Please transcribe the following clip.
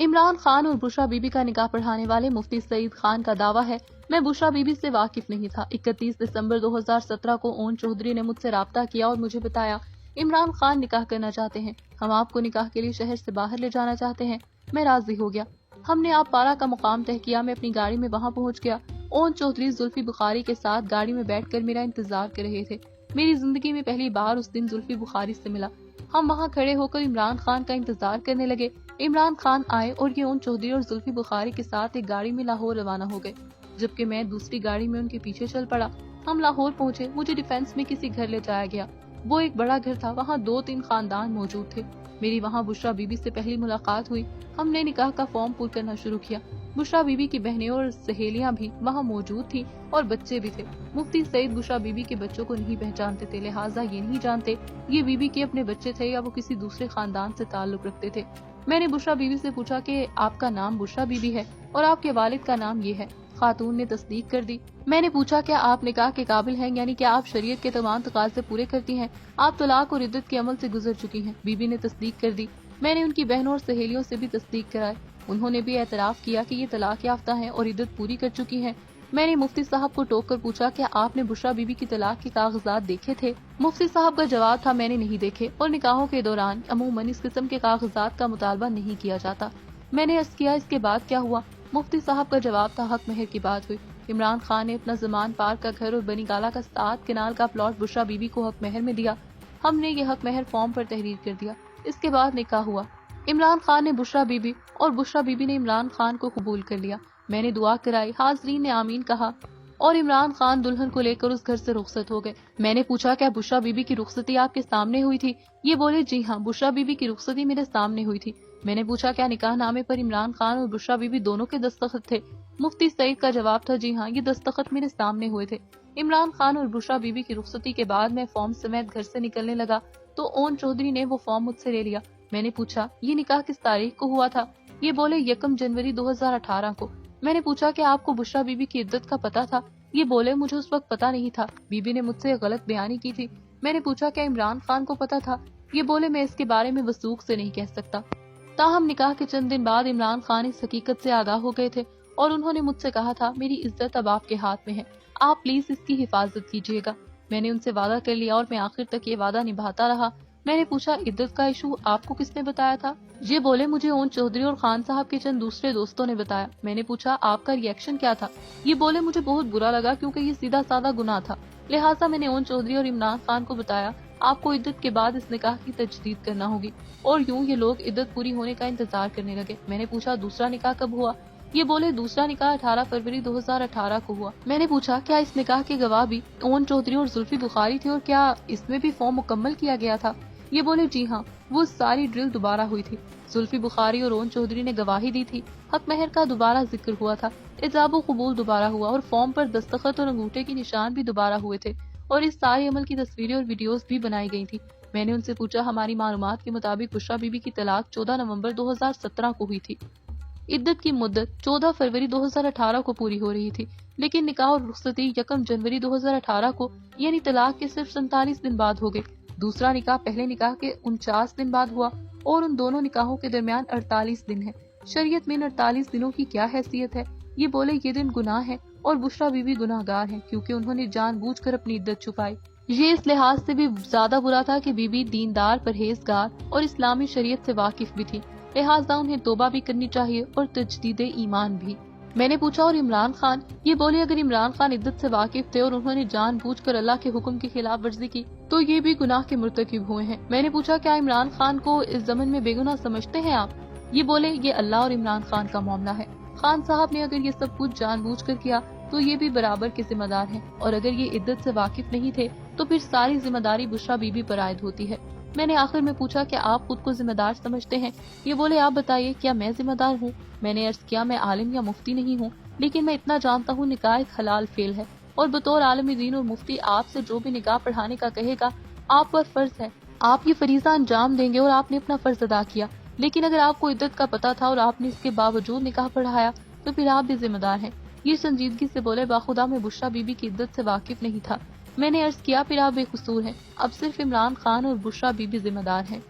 इमरान खान और बुशरा बीबी का निकाह पढ़ाने वाले मुफ्ती सईद खान का दावा है, मैं बुशरा बीबी से वाकिफ नहीं था। 31 दिसंबर 2017 को ओन चौधरी ने मुझसे राब्ता किया और मुझे बताया, इमरान खान निकाह करना चाहते हैं, हम आपको निकाह के लिए शहर से बाहर ले जाना चाहते हैं। मैं राजी हो गया। हमने आप पारा का मुकाम तय किया। मैं अपनी गाड़ी में वहाँ पहुँच गया। ओन चौधरी जुल्फी बुखारी के साथ गाड़ी में बैठकर मेरा इंतजार कर रहे थे। मेरी जिंदगी में पहली बार उस दिन जुल्फी बुखारी से मिला। हम वहाँ खड़े होकर इमरान खान का इंतजार करने लगे। इमरान खान आए और ये ओन चौधरी और जुल्फी बुखारी के साथ एक गाड़ी में लाहौर रवाना हो गए, जबकि मैं दूसरी गाड़ी में उनके पीछे चल पड़ा। हम लाहौर पहुँचे। मुझे डिफेंस में किसी घर ले जाया गया। वो एक बड़ा घर था। वहाँ 2-3 खानदान मौजूद थे। मेरी वहाँ बुशरा बीबी से पहली मुलाकात हुई। हमने निकाह का फॉर्म पूरा करना शुरू किया। बुशरा बीबी की बहनें और सहेलियां भी वहाँ मौजूद थी और बच्चे भी थे। मुफ्ती सईद बुशरा बीबी के बच्चों को नहीं पहचानते थे, लिहाजा ये नहीं जानते ये बीबी के अपने बच्चे थे या वो किसी दूसरे खानदान से ताल्लुक रखते थे। मैंने बुशरा बीबी से पूछा कि आपका नाम बुशरा बीबी है और आपके वालिद का नाम ये है। खातून ने तस्दीक कर दी। मैंने पूछा क्या आप निकाह के काबिल हैं, यानी कि आप शरीयत के तमाम तकाज़े पूरे करती हैं, आप तलाक और इद्दत के अमल से गुजर चुकी हैं। बीबी ने तस्दीक कर दी। मैंने उनकी बहनों और सहेलियों से भी तस्दीक कराई। उन्होंने भी एतराफ़ किया कि ये तलाक याफ्ता हैं और इद्दत पूरी कर चुकी हैं। मैंने मुफ्ती साहब को टोक कर पूछा क्या आपने बुशरा बीबी की तलाक के कागजात देखे थे। मुफ्ती साहब का जवाब था मैंने नहीं देखे और निकाहों के दौरान अमूमन इस किस्म के कागजात का मुतालबा नहीं किया जाता। मैंने अर्ज़ किया इसके बाद क्या हुआ। मुफ्ती साहब का जवाब था हक महर की बात हुई। इमरान खान ने अपना ज़मान पार्क का घर और बनी गाला का 7 कनाल का प्लॉट बुशरा बीबी को हक महर में दिया। हमने ये हक महर फॉर्म पर तहरीर कर दिया। इसके बाद निकाह हुआ। इमरान खान ने बुशरा बीबी और बुशरा बीबी ने इमरान खान को कबूल कर लिया। मैंने दुआ कराई, हाज़रीन ने आमीन कहा और इमरान खान दुल्हन को लेकर उस घर से रुखसत हो गए। मैंने पूछा क्या बुशरा बीबी की रुखसती आपके सामने हुई थी। ये बोले जी हाँ, बुशरा बीबी की रुखसती मेरे सामने हुई थी। मैंने पूछा क्या निकाह नामे पर इमरान खान और बुशरा बीबी दोनों के दस्तखत थे। मुफ्ती सईद का जवाब था जी हाँ, ये दस्तखत मेरे सामने हुए थे। इमरान खान और बुशरा बीबी की रुखसती के बाद मैं फॉर्म समेत घर से निकलने लगा तो ओन चौधरी ने वो फॉर्म मुझसे ले लिया। मैंने पूछा ये निकाह किस तारीख को हुआ था। ये बोले 1 जनवरी 2018 को। मैंने पूछा कि आपको बुशरा बीबी की इद्दत का पता था। ये बोले मुझे उस वक्त पता नहीं था, बीबी ने मुझसे गलत बयानी की थी। मैंने पूछा क्या इमरान खान को पता था। ये बोले मैं इसके बारे में वसूख से नहीं कह सकता। ताहम निकाह के चंद दिन बाद इमरान खान इस हकीकत से आगाह हो गए थे और उन्होंने मुझसे कहा था मेरी इज्जत अब आपके हाथ में है, आप प्लीज इसकी हिफाजत कीजिएगा। मैंने उनसे वादा कर लिया और मैं आखिर तक ये वादा निभाता रहा। मैंने पूछा इद्दत का इशू आपको किसने बताया था। ये बोले मुझे ओन चौधरी और खान साहब के चंद दूसरे दोस्तों ने बताया। मैंने पूछा आपका रिएक्शन क्या था। ये बोले मुझे बहुत बुरा लगा क्योंकि ये सीधा साधा गुनाह था, लिहाजा मैंने ओन चौधरी और इमरान खान को बताया आपको इद्दत के बाद इस निकाह की तजदीद करना होगी। और यूं ये लोग इद्दत पूरी होने का इंतजार करने लगे। मैंने पूछा दूसरा निकाह कब हुआ। ये बोले दूसरा निकाह 18 फरवरी 2018 को हुआ। मैंने पूछा क्या इस निकाह के गवाह भी ओन चौधरी और जुल्फी बुखारी थे और क्या इसमें भी फॉर्म मुकम्मल किया गया था। ये बोले जी हाँ, वो सारी ड्रिल दोबारा हुई थी। जुल्फी बुखारी और ओन चौधरी ने गवाही दी थी। हक महर का दोबारा जिक्र हुआ था। इजाब कबूल दोबारा हुआ और फॉर्म पर दस्तखत और अंगूठे के निशान भी दोबारा हुए थे और इस सारे अमल की तस्वीरें और वीडियोस भी बनाई गई थी। मैंने उनसे पूछा हमारी मालूमात के मुताबिक बुशरा बीबी की तलाक 14 नवंबर 2017 को हुई थी। इद्दत की मुद्दत 14 फरवरी 2018 को पूरी हो रही थी, लेकिन निकाह और रुखसती 1 जनवरी 2018 को यानी तलाक के सिर्फ 47 दिन बाद हो गए। दूसरा निकाह पहले निकाह के 49 दिन बाद हुआ और उन दोनों निकाहों के दरमियान 48 दिन है। शरीयत में इन 48 दिनों की क्या हैसियत है। ये बोले ये दिन गुनाह है और बुशरा बीबी गुनाहगार है क्योंकि उन्होंने जानबूझकर अपनी इद्दत छुपाई। ये इस लिहाज से भी ज्यादा बुरा था कि बीबी दीनदार, परहेजगार और इस्लामी शरीयत से वाकिफ भी थी, लिहाजा उन्हें तौबा भी करनी चाहिए और तजदीद ईमान भी। मैंने पूछा और इमरान खान। ये बोले अगर इमरान खान इद्दत से वाकिफ थे और उन्होंने जानबूझकर अल्लाह के हुक्म की खिलाफ वर्जी की तो ये भी गुनाह के मुर्तकिब हुए हैं। मैंने पूछा क्या इमरान खान को इस ज़मन में बेगुनाह समझते हैं आप। ये बोले ये अल्लाह और इमरान खान का मामला है। खान साहब ने अगर ये सब कुछ जानबूझकर किया तो ये भी बराबर के जिम्मेदार हैं और अगर ये इद्दत से वाकिफ नहीं थे तो फिर सारी जिम्मेदारी बुशरा बीबी पर आयद होती है। मैंने आखिर में पूछा क्या आप खुद को जिम्मेदार समझते हैं। ये बोले आप बताइए क्या मैं जिम्मेदार हूँ। मैंने अर्ज किया मैं आलिम या मुफ्ती नहीं हूँ, लेकिन मैं इतना जानता हूँ निकाह एक हलाल फेल है और बतौर आलिम दीन और मुफ्ती आपसे जो भी निकाह पढ़ाने का कहेगा आप पर फर्ज है, आप ये फरीजा अंजाम देंगे और आपने अपना फर्ज अदा किया। लेकिन अगर आपको इद्दत का पता था और आपने इसके बावजूद निकाह पढ़ाया तो फिर आप भी जिम्मेदार हैं। ये संजीदगी से बोले बाखुदा में बुशरा बीबी की इद्दत से वाकिफ नहीं था। मैंने अर्ज किया फिर आप बेकसूर हैं, अब सिर्फ इमरान खान और बुशरा बीबी जिम्मेदार हैं।